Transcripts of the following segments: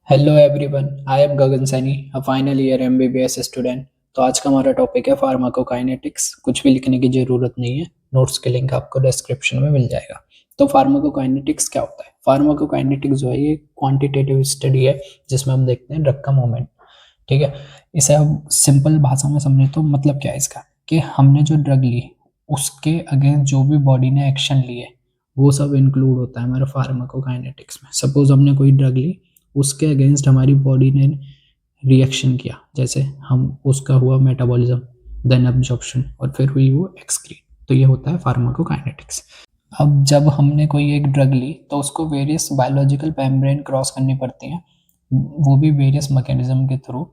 Hello everyone, I am Gagan Saini, a final year MBBS student. तो आज का हमारा टॉपिक है फार्माकोकाइनेटिक्स। कुछ भी लिखने की ज़रूरत नहीं है, नोट्स के लिंक आपको डिस्क्रिप्शन में मिल जाएगा। तो फार्माकोकाइनेटिक्स क्या होता है? फार्माकोकाइनेटिक्स जो है ये क्वांटिटेटिव स्टडी है जिसमें हम देखते हैं ड्रग का मूवमेंट। ठीक है, इसे हम सिंपल भाषा में समझे तो मतलब क्या है इसका कि हमने जो ड्रग ली उसके अगेंस्ट जो भी बॉडी ने एक्शन लिए वो सब इंक्लूड होता है हमारे फार्माकोकाइनेटिक्स में। सपोज हमने कोई ड्रग ली, उसके अगेंस्ट हमारी बॉडी ने रिएक्शन किया, जैसे हम उसका हुआ मेटाबॉलिज्म, देन एब्जॉर्प्शन और फिर हुई वो एक्सक्रीट। तो ये होता है फार्माकोकाइनेटिक्स। अब जब हमने कोई एक ड्रग ली तो उसको वेरियस बायोलॉजिकल मेम्ब्रेन क्रॉस करनी पड़ती हैं, वो भी वेरियस मैकेनिज्म के थ्रू।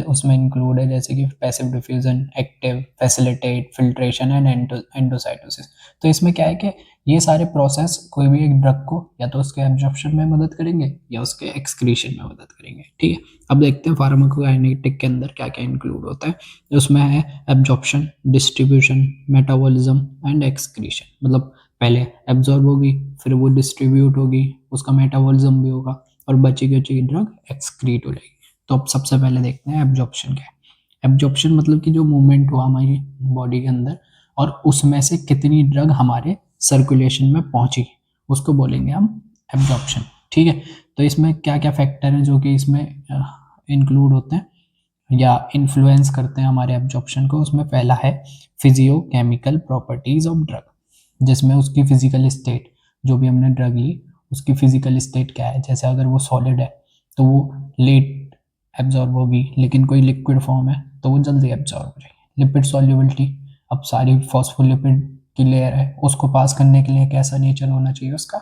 उसमें इंक्लूड है जैसे कि passive diffusion, active, facilitate, filtration and endocytosis. तो इसमें क्या है कि ये सारे प्रोसेस कोई भी एक ड्रग को या तो उसके एब्जॉर्प्शन में मदद करेंगे या उसके एक्सक्रीशन में मदद करेंगे। ठीक है, अब देखते हैं फार्माकोकाइनेटिक के अंदर क्या क्या इंक्लूड होता है। उसमें है absorption, distribution, metabolism and excretion. मतलब पहले एब्जॉर्ब होगी, फिर वो डिस्ट्रीब्यूट होगी, उसका मेटाबॉलिज्म भी होगा और बची कुची ड्रग एक्सक्रीट हो जाएगी। तो अब सबसे पहले देखते हैं एब्जॉर्प्शन क्या है। एब्जॉर्प्शन मतलब कि जो मूवमेंट हुआ हमारी बॉडी के अंदर और उसमें से कितनी ड्रग हमारे सर्कुलेशन में पहुंची, उसको बोलेंगे हम एब्जॉर्प्शन। ठीक है, तो इसमें क्या क्या फैक्टर हैं जो कि इसमें इंक्लूड होते हैं या इन्फ्लुएंस करते हैं हमारे एब्जॉर्प्शन को। उसमें पहला है physio chemical properties of drug, जिसमें उसकी फिजिकल स्टेट, जो भी हमने ड्रग ली उसकी फिजिकल स्टेट क्या है। जैसे अगर वो सॉलिड है तो वो लेट एब्जॉर्ब होगी, लेकिन कोई लिक्विड फॉर्म है तो वो जल्दी एब्जॉर्ब हो जाएगी। लिपिड सॉल्युबिलिटी, अब सारी फॉस्फोलिपिड की लेयर है, उसको पास करने के लिए कैसा नेचर होना चाहिए उसका,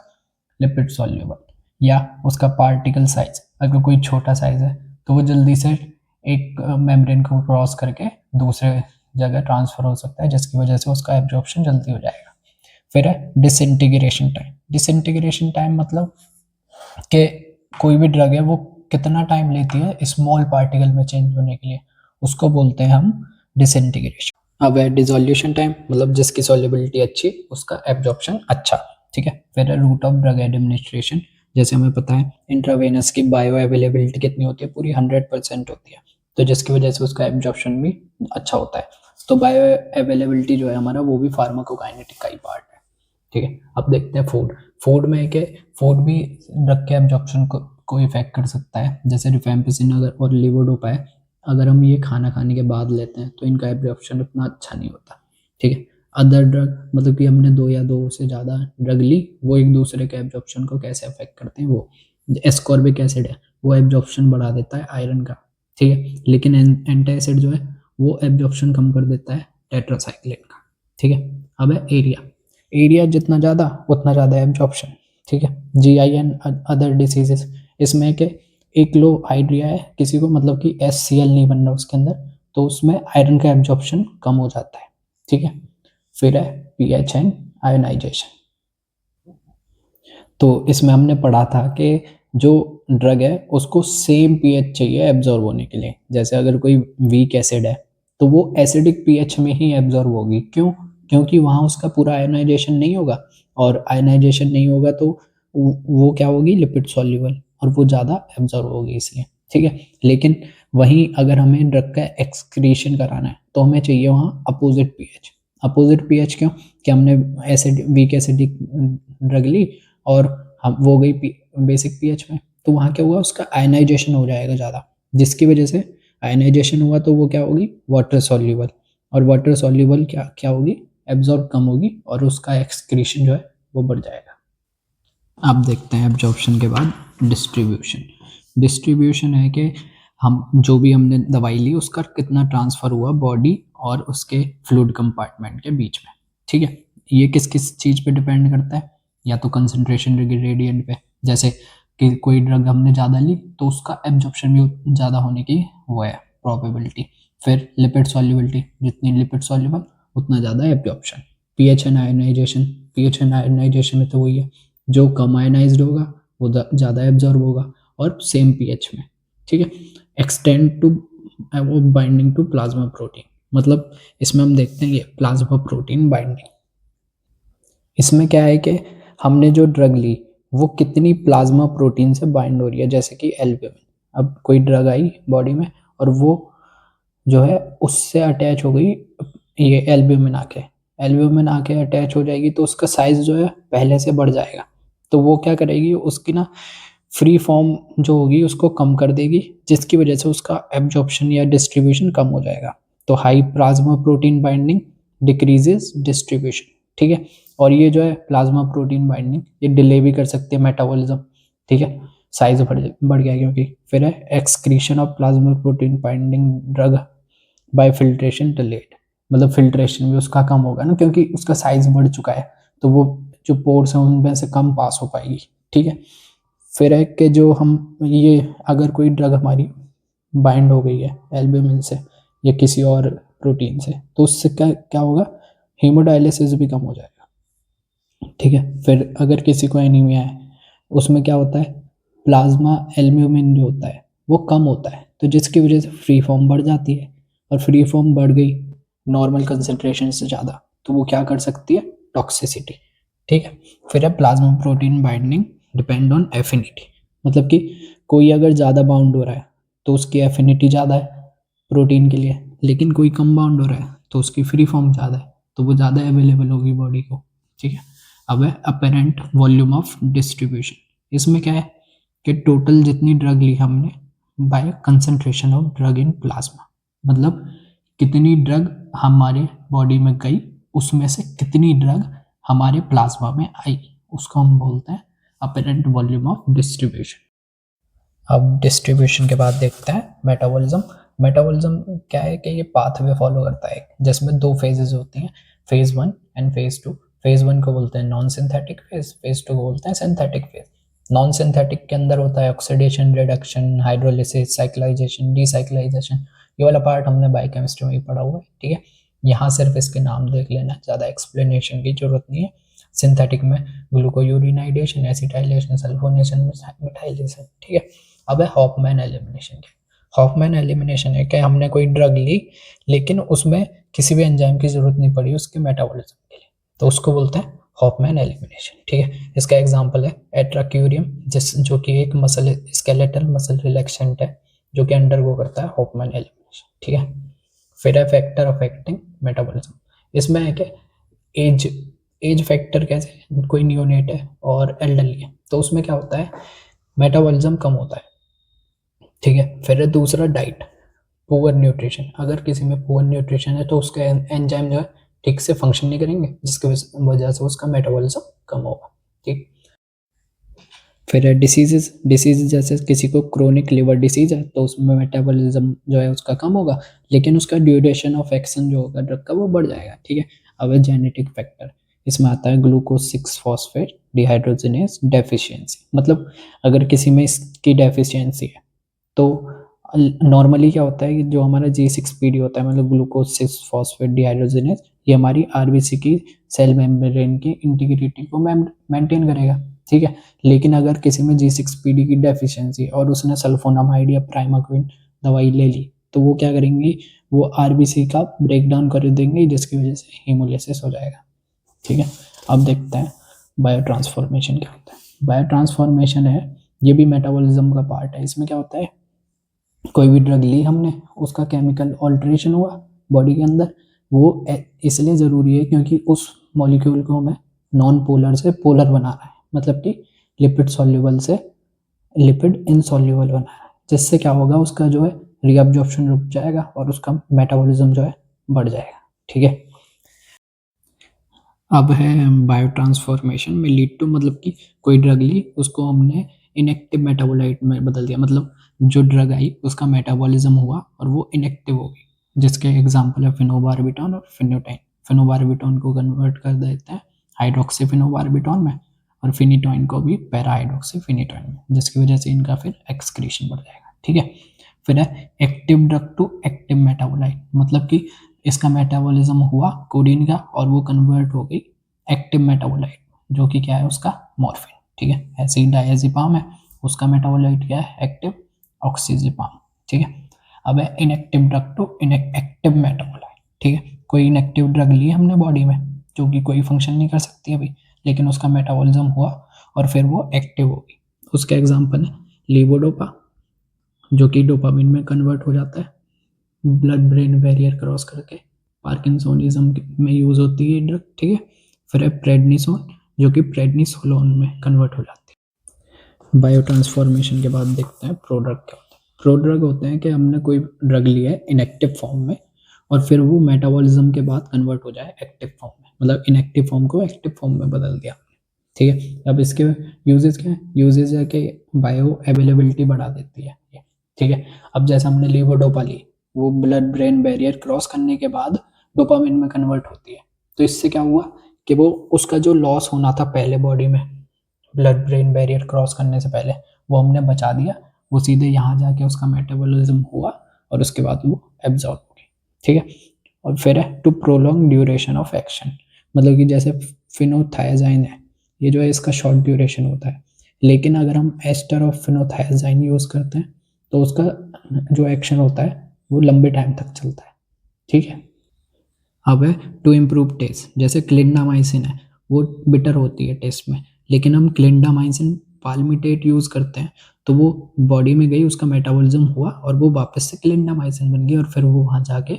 लिपिड सॉल्युबल। या उसका पार्टिकल साइज, अगर कोई छोटा साइज है तो वो जल्दी से एक मेम्ब्रेन को क्रॉस करके दूसरे जगह ट्रांसफर हो सकता है, जिसकी वजह से उसका एब्जॉर्प्शन जल्दी हो जाएगा। फिर है डिसइंटीग्रेशन टाइम। डिसइंटीग्रेशन टाइम मतलब कि कोई भी ड्रग है वो कितना टाइम लेती है स्मॉल पार्टिकल में चेंज होने के लिए, उसको बोलते हैं हम डिसइंटीग्रेशन। अब है डिसोल्यूशन टाइम, मतलब जिसकी सॉल्युबिलिटी अच्छी उसका एब्जॉर्प्शन अच्छा। ठीक है, फिर है रूट ऑफ ड्रग एडमिनिस्ट्रेशन। जैसे हमें पता है इंट्रावेनस की बायो अवेलेबिलिटी कितनी होती है, पूरी 100% होती है, तो जिसकी वजह से उसका एब्जॉर्प्शन भी अच्छा होता है। तो बायो अवेलेबिलिटी जो है हमारा वो भी फार्माकोकाइनेटिक का ही पार्ट है। ठीक है, अब देखते हैं फूड। फूड में क्या, फूड भी ड्रग के एब्जॉर्प्शन को इफेक्ट कर सकता है। जैसे रिफेम्पिसिन अगर और लेवोडोपा है, अगर हम ये खाना खाने के बाद लेते हैं तो इनका एब्जॉर्प्शन उतना अच्छा नहीं होता। ठीक है, अदर ड्रग मतलब कि हमने दो या दो से ज़्यादा ड्रग ली, वो एक दूसरे के एब्जॉर्प्शन को कैसे अफेक्ट करते हैं। वो एस्कॉर्बिक एसिड है, वो एब्जॉर्प्शन बढ़ा देता है आयरन का। ठीक है, लेकिन एंटासिड जो है वो एब्जॉर्प्शन कम कर देता है टेट्रासाइक्लिन का। ठीक है, अब है एरिया। एरिया जितना ज़्यादा उतना ज़्यादा एब्जॉर्प्शन। ठीक है, जीआई एंड अदर डिसीजेस, इसमें के एक लो हाइड्रिया है किसी को, मतलब कि HCl नहीं बन रहा उसके अंदर, तो उसमें आयरन का एब्जॉर्प्शन कम हो जाता है। ठीक है, फिर है पीएच एंड आयोनाइजेशन। तो इसमें हमने पढ़ा था कि जो ड्रग है उसको सेम पीएच चाहिए एब्जॉर्ब होने के लिए। जैसे अगर कोई वीक एसिड है तो वो एसिडिक पीएच में ही एब्जॉर्ब होगी। क्यों? क्योंकि वहाँ उसका पूरा आयोनाइजेशन नहीं होगा, और आयोनाइजेशन नहीं होगा तो वो क्या होगी, लिपिड सॉल्युबल, और वो ज़्यादा एब्जॉर्ब होगी इसलिए। ठीक है, लेकिन वहीं अगर हमें ड्रग का एक्सक्रीशन कराना है तो हमें चाहिए वहाँ अपोजिट पीएच। अपोजिट पीएच क्यों? कि हमने एसिड वीक एसिडिक ड्रग ली और हम वो गई बेसिक पीएच में, तो वहाँ क्या हुआ, उसका आयनाइजेशन हो जाएगा ज़्यादा, जिसकी वजह से आयनाइजेशन हुआ तो वो क्या होगी, वाटर सॉल्युबल, और वाटर सॉल्युबल क्या क्या होगी, एब्जॉर्ब कम होगी और उसका एक्सक्रीशन जो है वो बढ़ जाएगा। अब देखते हैं एब्जॉर्प्शन के बाद डिस्ट्रीब्यूशन। डिस्ट्रीब्यूशन है कि हम जो भी हमने दवाई ली उसका कितना ट्रांसफ़र हुआ बॉडी और उसके फ्लूइड कंपार्टमेंट के बीच में। ठीक है, ये किस किस चीज़ पे डिपेंड करता है, या तो कंसंट्रेशन ग्रेडियंट पे, जैसे कि कोई ड्रग हमने ज़्यादा ली तो उसका एब्जॉर्प्शन भी ज़्यादा होने की वो है प्रोबेबिलिटी। फिर लिपिड सॉल्युबिलिटी, जितनी लिपिड सॉल्युबल उतना ज़्यादा absorption. PH and ionization, pH and ionization में तो वही है, जो कम आयनाइज्ड होगा वो ज़्यादा एब्जॉर्ब होगा और सेम पीएच में। ठीक है, एक्सटेंड टू वो बाइंडिंग टू प्लाज्मा प्रोटीन, मतलब इसमें हम देखते हैं ये प्लाज्मा प्रोटीन बाइंडिंग। इसमें क्या है कि हमने जो ड्रग ली वो कितनी प्लाज्मा प्रोटीन से बाइंड हो रही है, जैसे कि एल्ब्यूमिन। अब कोई ड्रग आई बॉडी में और वो जो है उससे अटैच हो गई ये एल्ब्यूमिन आके अटैच हो जाएगी, तो उसका साइज जो है पहले से बढ़ जाएगा। तो वो क्या करेगी, उसकी ना फ्री फॉर्म जो होगी उसको कम कर देगी, जिसकी वजह से उसका एब्जॉर्प्शन या डिस्ट्रीब्यूशन कम हो जाएगा। तो high plasma protein binding decreases distribution, ठीक है। और ये जो है प्लाज्मा प्रोटीन बाइंडिंग ये डिले भी कर सकते हैं मेटाबॉलिज्म, ठीक है, साइज बढ़ गया क्योंकि। फिर है excretion of plasma protein binding drug bye filtration delayed, मतलब फिल्ट्रेशन भी उसका कम होगा ना, क्योंकि उसका साइज बढ़ चुका है, तो वो जो पोर्स हैं उनमें से कम पास हो पाएगी, ठीक है। फिर है कि जो हम ये अगर कोई ड्रग हमारी बाइंड हो गई है एल्ब्यूमिन से या किसी और प्रोटीन से, तो उससे क्या क्या होगा, हीमोडायलिसिस भी कम हो जाएगा, ठीक है। फिर अगर किसी को एनीमिया है, उसमें क्या होता है, प्लाज्मा एल्ब्यूमिन जो होता है वो कम होता है, तो जिसकी वजह से फ्री फॉर्म बढ़ जाती है, और फ्री फॉर्म बढ़ गई नॉर्मल कंसंट्रेशन से ज़्यादा, तो वो क्या कर सकती है, टॉक्सिसिटी, ठीक है। फिर है plasma protein binding depend on affinity, मतलब कि कोई अगर ज़्यादा बाउंड हो रहा है तो उसकी एफिनिटी ज़्यादा है प्रोटीन के लिए, लेकिन कोई कम बाउंड हो रहा है तो उसकी फ्री फॉर्म ज़्यादा है, तो वो ज़्यादा अवेलेबल होगी बॉडी को, ठीक है। अब है अपेरेंट वॉल्यूम ऑफ डिस्ट्रीब्यूशन, इसमें क्या है कि टोटल जितनी ड्रग ली हमने by concentration of drug in plasma, मतलब कितनी ड्रग हमारे बॉडी में गई, उसमें से कितनी ड्रग हमारे प्लाज्मा में आई, उसको हम बोलते हैं अपेरेंट वॉल्यूम ऑफ डिस्ट्रीब्यूशन। अब डिस्ट्रीब्यूशन के बाद देखते हैं मेटाबॉलिज्म। मेटाबॉलिज्म क्या है कि ये पाथवे फॉलो करता है जिसमें दो फेजेस होती हैं, फेज 1 एंड फेज 2। फेज 1 को बोलते हैं नॉन सिंथेटिक फेज, फेज 2 को बोलते हैं सिंथेटिक फेज। नॉन सिंथेटिक के अंदर होता है ऑक्सीडेशन, रिडक्शन, हाइड्रोलिसिस, साइक्लाइजेशन, डीसाइक्लाइजेशन। ये वाला पार्ट हमने बायोकेमिस्ट्री में ही पढ़ा हुआ है, ठीक है। यहाँ सिर्फ इसके नाम देख लेना, ज़्यादा एक्सप्लेनेशन की जरूरत नहीं है। सिंथेटिक में ग्लूकोयूरिनाइडेशन, एसिटाइलेशन, सल्फोनेशन, मिथाइलेशन, ठीक है। अब है हॉफमैन एलिमिनेशन। हॉफमैन एलिमिनेशन है कि हमने कोई ड्रग ली लेकिन उसमें किसी भी एंजाइम की जरूरत नहीं पड़ी उसके मेटाबॉलिज्म के लिए, तो उसको बोलते हैं हॉफमैन एलिमिनेशन, ठीक है। इसका एग्जांपल है एट्राक्यूरियम, जो कि एक मसल स्केलेटल मसल रिलैक्सेंट है जो कि अंडरगो करता है हॉफमैन एलिमिनेशन, ठीक है। फिर है फैक्टर अफेक्टिंग मेटाबॉलिज्म, इसमें है कि एज फैक्टर, कैसे कोई नियोनेट है और एल्डरली है तो उसमें क्या होता है, मेटाबॉलिज्म कम होता है, ठीक है। फिर है दूसरा डाइट, पुअर न्यूट्रिशन, अगर किसी में पुअर न्यूट्रिशन है तो उसके एंजाइम जो है ठीक से फंक्शन नहीं करेंगे, जिसकी वजह से उसका मेटाबॉलिज्म कम होगा, ठीक। फिर है डिसीजेज जैसे किसी को क्रोनिक लिवर डिसीज है तो उसमें मेटाबॉलिज्म जो है उसका कम होगा, लेकिन उसका ड्यूरेशन ऑफ एक्शन जो होगा ड्रग का वो बढ़ जाएगा, ठीक है। अब है जेनेटिक फैक्टर, इसमें आता है ग्लूकोज 6 फॉस्फेट डिहाइड्रोजनेज डेफिशिएंसी, मतलब अगर किसी में इसकी डेफिशिएंसी है तो नॉर्मली क्या होता है कि जो हमारा G6PD होता है, मतलब ग्लूकोज 6 फॉस्फेट डिहाइड्रोजनेज, ये हमारी आरबीसी की सेल मेम्ब्रेन की इंटीग्रिटी को मेंटेन करेगा, ठीक है। लेकिन अगर किसी में G6PD की डेफिशिएंसी और उसने सल्फोनामाइड या प्राइमाक्विन दवाई ले ली तो वो क्या करेंगी, वो आरबीसी का ब्रेक डाउन कर देंगे, जिसकी वजह से हीमोलिसिस हो जाएगा, ठीक है। अब देखते हैं बायो ट्रांसफॉर्मेशन क्या होता है। बायो ट्रांसफॉर्मेशन है, ये भी मेटाबॉलिज्म का पार्ट है। इसमें क्या होता है, कोई भी ड्रग ली हमने, उसका केमिकल ऑल्ट्रेशन हुआ बॉडी के अंदर, वो इसलिए ज़रूरी है क्योंकि उस मॉलिक्यूल को हमें नॉन पोलर से पोलर बना रहा है, मतलब कि लिपिड सॉल्युबल से लिपिड इनसॉल्युबल बना रहा है, जिससे क्या होगा, उसका जो है रीअब्जॉर्प्शन रुक जाएगा और उसका मेटाबॉलिज्म जो है बढ़ जाएगा, ठीक है। अब है बायो ट्रांसफॉर्मेशन में लीड टू, मतलब कि कोई ड्रग ली उसको हमने इनएक्टिव मेटाबोलाइट में बदल दिया, मतलब जो ड्रग आई उसका मेटाबॉलिज्म हुआ और वो इनएक्टिव हो गई, जिसके एग्जांपल है फिनोबार्बिटॉन और फिनोटाइन। फिनोबार्बिटॉन को कन्वर्ट कर देते हैं हाइड्रोक्सीफिनोबार्बिटॉन में और फिनिटोइन को भी पैरा हाइड्रोक्सीफिनिटोइन में, जिसकी वजह से इनका फिर एक्सक्रीशन बढ़ जाएगा, ठीक है। फिर है active drug to active metabolite, मतलब कि इसका मेटाबॉलिज्म हुआ कोडीन का और वो कन्वर्ट हो गई एक्टिव मेटाबोलाइट, जो कि क्या है उसका मॉर्फिन, ठीक है। एसिड डायazepam है, उसका मेटाबोलाइट क्या है, एक्टिव ऑक्सीजेपाम, ठीक है। अब है inactive drug to active metabolite, ठीक है। कोई इनएक्टिव ड्रग ली हमने बॉडी में जो कि कोई फंक्शन नहीं कर सकती अभी, लेकिन उसका मेटाबॉलिज्म हुआ और फिर वो एक्टिव हो गई, उसका एग्जाम्पल है लीवोडोपा, जो कि डोपामिन में कन्वर्ट हो जाता है ब्लड ब्रेन बैरियर क्रॉस करके। पार्किंसोनिज्म में यूज होती है ड्रग, ठीक है। फिर है प्रेडनिसोन, जो कि प्रेडनिसोलोन में कन्वर्ट हो जाती है। बायो ट्रांसफॉर्मेशन के बाद देखते हैं प्रोड्रग क्या होता है। प्रोड्रग होते हैं कि हमने कोई ड्रग लिया है इनएक्टिव फॉर्म में और फिर वो मेटाबॉलिज्म के बाद कन्वर्ट हो जाए एक्टिव फॉर्म में, मतलब इनएक्टिव फॉर्म को एक्टिव फॉर्म में बदल दिया, ठीक है। अब इसके यूजेस क्या है? यूजेस है कि बायो अवेलेबिलिटी बढ़ा देती है ये, ठीक है। अब जैसे हमने लीवोडोपा ली, वो ब्लड ब्रेन बैरियर क्रॉस करने के बाद डोपामिन में कन्वर्ट होती है। तो इससे क्या हुआ कि वो उसका जो लॉस होना था पहले बॉडी में ब्लड ब्रेन बैरियर क्रॉस करने से पहले, वो हमने बचा दिया। वो सीधे यहाँ जाके उसका मेटाबॉलिज्म हुआ और उसके बाद वो एब्जॉर्ब हो गई, ठीक है। और फिर है to prolong duration of action, मतलब कि जैसे फिनोथायाजाइन है, ये जो है इसका शॉर्ट ड्यूरेशन होता है, लेकिन अगर हम एस्टर ऑफ फिनोथायाजाइन यूज़ करते हैं तो उसका जो एक्शन होता है वो लंबे टाइम तक चलता है, ठीक है। अब है टू इम्प्रूव टेस्ट, जैसे क्लिंडामाइसिन है, वो बिटर होती है टेस्ट में, लेकिन हम क्लिंडामाइसिन पाल्मिटेट यूज़ करते हैं तो वो बॉडी में गई, उसका मेटाबॉलिज्म हुआ और वो वापस से क्लिंडामाइसिन बन गई और फिर वो वहाँ जाके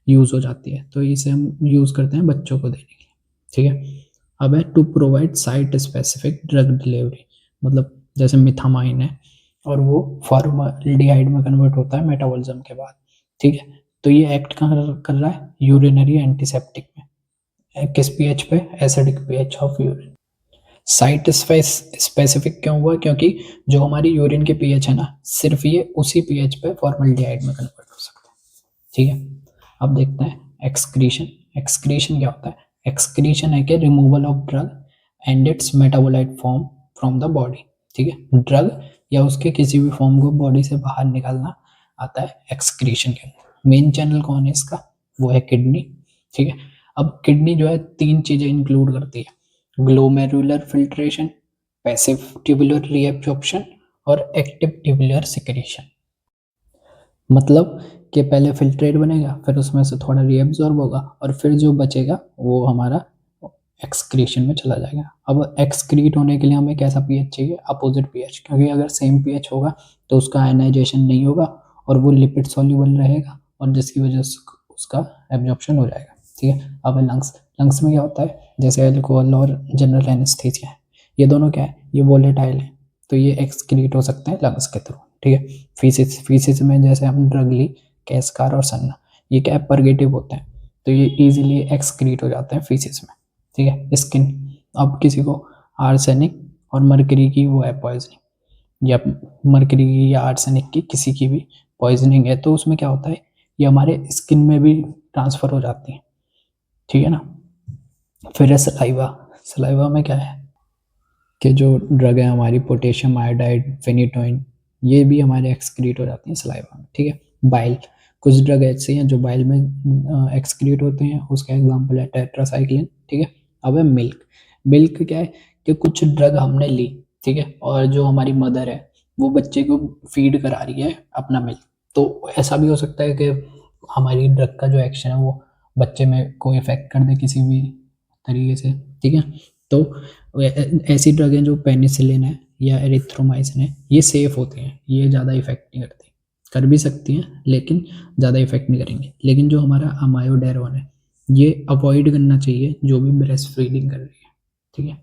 यूज़ हो जाती है। तो इसे हम यूज़ करते हैं बच्चों को देने के लिए, ठीक है। अब है to provide site specific drug delivery, मतलब जैसे मिथामाइन है और वो फॉर्मल्डिहाइड में कन्वर्ट होता है मेटाबॉलिज्म के बाद, ठीक है। तो ये एक्ट कहाँ कर रहा है? यूरिनरी एंटीसेप्टिक में। किस पीएच पे? Acidic pH of urine. Site specific क्यों हुआ? क्योंकि जो हमारी यूरिन के पीएच है ना, सिर्फ ये उसी पीएच पे फॉर्मल्डिहाइड में कन्वर्ट हो सकता है, ठीक है। अब देखते हैं एक्सक्रीशन। एक्सक्रीशन क्या होता है? एक्सक्रीशन है कि removal of drug and it's metabolite form from the body, ठीक है। ड्रग या उसके किसी भी फॉर्म को बॉडी से बाहर निकालना आता है एक्सक्रीशन के अंदर। मेन चैनल कौन है इसका? वो है किडनी, ठीक है। अब किडनी जो है 3 चीजें इंक्लूड करती है: glomerular filtration, passive tubular reabsorption और एक्टिव ट्यूबुलर सिक्रीशन। मतलब कि पहले फिल्ट्रेट बनेगा, फिर उसमें से थोड़ा रीअब्जॉर्ब होगा और फिर जो बचेगा वो हमारा एक्सक्रीशन में चला जाएगा। अब एक्सक्रीट होने के लिए हमें कैसा पीएच चाहिए? अपोजिट पीएच, क्योंकि अगर सेम पीएच होगा तो उसका आयनाइजेशन नहीं होगा और वो लिपिड सॉल्युबल रहेगा और जिसकी वजह से उसका एब्जॉर्प्शन हो जाएगा, ठीक है। अब लंग्स। लंग्स में क्या होता है? जैसे अल्कोहल और जनरल एनेस्थीसिया है, ये दोनों क्या है? ये वोलेटाइल है, तो ये एक्सक्रीट हो सकते हैं लंग्स के थ्रू, ठीक है। फीसिस में जैसे हम ड्रग ली कैस्कार और सन्ना, ये क्या है? परगेटिव होते हैं, तो ये इजीली एक्सक्रीट हो जाते हैं फीसिस में, ठीक है। स्किन। अब किसी को आर्सेनिक और मरकरी की वो है पॉइजनिंग, या मरकरी की या आर्सेनिक की किसी की भी पॉइजनिंग है, तो उसमें क्या होता है? ये हमारे स्किन में भी ट्रांसफर हो जाती है, ठीक है ना। फिर है सलाइवा। सलाइवा में क्या है कि जो ड्रग है हमारी पोटेशियम आयोडाइड, फेनिटोइन, ये भी हमारे एक्सक्रीट हो जाती हैं सलाइवा में, ठीक है। बाइल। कुछ ड्रग ऐसे हैं जो बाइल में एक्सक्रीट होते हैं, उसका एग्जांपल है टेट्रासाइक्लिन, ठीक है। अब है मिल्क। मिल्क क्या है कि कुछ ड्रग हमने ली, ठीक है, और जो हमारी मदर है वो बच्चे को फीड करा रही है अपना मिल्क, तो ऐसा भी हो सकता है कि हमारी ड्रग का जो एक्शन है वो बच्चे में कोई इफेक्ट कर दे किसी भी तरीके से, ठीक है। तो ऐसी ड्रग हैं जो पेनिसिलिन है या एरिथ्रोमाइसिन है, ये सेफ होती हैं, ये ज़्यादा इफेक्ट नहीं करती, कर भी सकती हैं लेकिन ज़्यादा इफेक्ट नहीं करेंगे। लेकिन जो हमारा अमायोडेरोन है, ये अवॉइड करना चाहिए जो भी ब्रेस्ट फीडिंग कर रही है, ठीक है।